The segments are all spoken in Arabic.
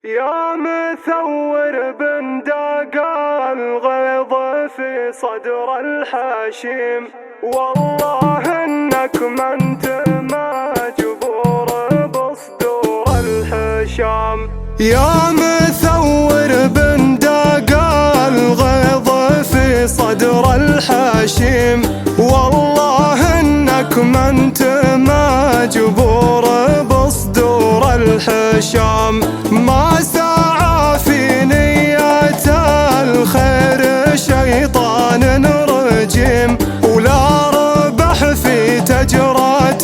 يا مثور بن داقا الغيظ في صدر الحشيم، والله انك ما انت مجبور بصدور الحشام. يا مثور بن داقا الغيظ في صدر الحشيم، والله انك ما انت مجبور بصدور الحشام. ما سعى في نية الخير شيطان رجيم، ولا ربح في تجرة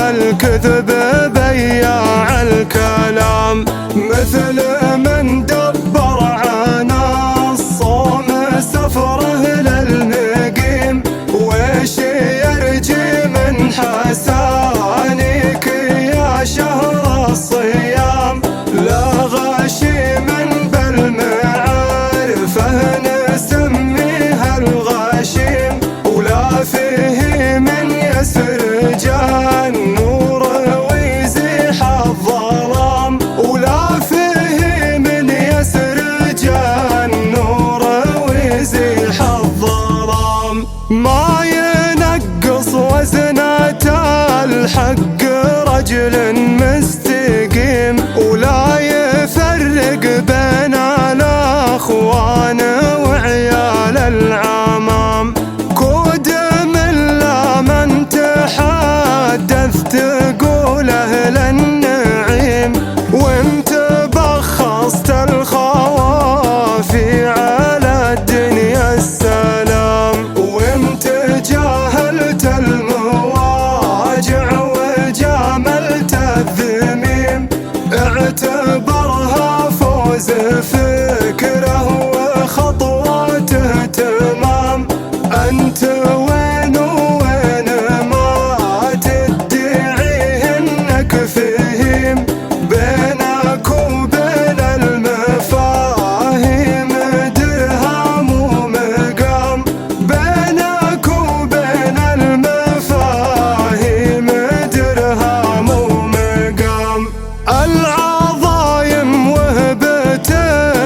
الكذب بياع الكلام. مثل من دبر عنا الصوم سفره للنقيم، ويش يرجي من حسانك يا شهر الصيام. لا غشيم بالمعارفه نسميها الغشيم، ولا فيه من يسرج النور ويزيح الظلام، ولا فيه من يسرج النور ويزيح الظلام. ما ينقص وزنة الحق رجل مستقيم، ولا يفرق بين الأخوان وعيال العمام. كود من لا من تحدث تقوله للنعيم، وانت بخصت الخوافي على الدنيا السلام. وانت جاهلت المواجع وجاملت الذميم، اعتبرها فوز فكره وخطواته تمام. انت وين وين ما تدعيه انك فهيم، بينك وبين المفاهيم درهم ومقام. بينك وبين المفاهيم درهم ومقام. العظايم وهبت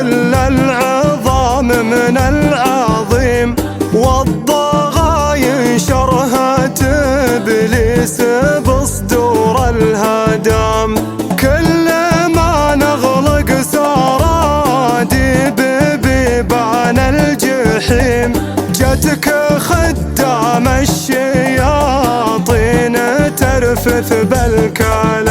للعظام من العظيم، والضغاين شرهت ابليس بصدور الهدام. كل ما نغلق سرادي ببيبان الجحيم، جتك خدام الشياطين ترفث بالكلام.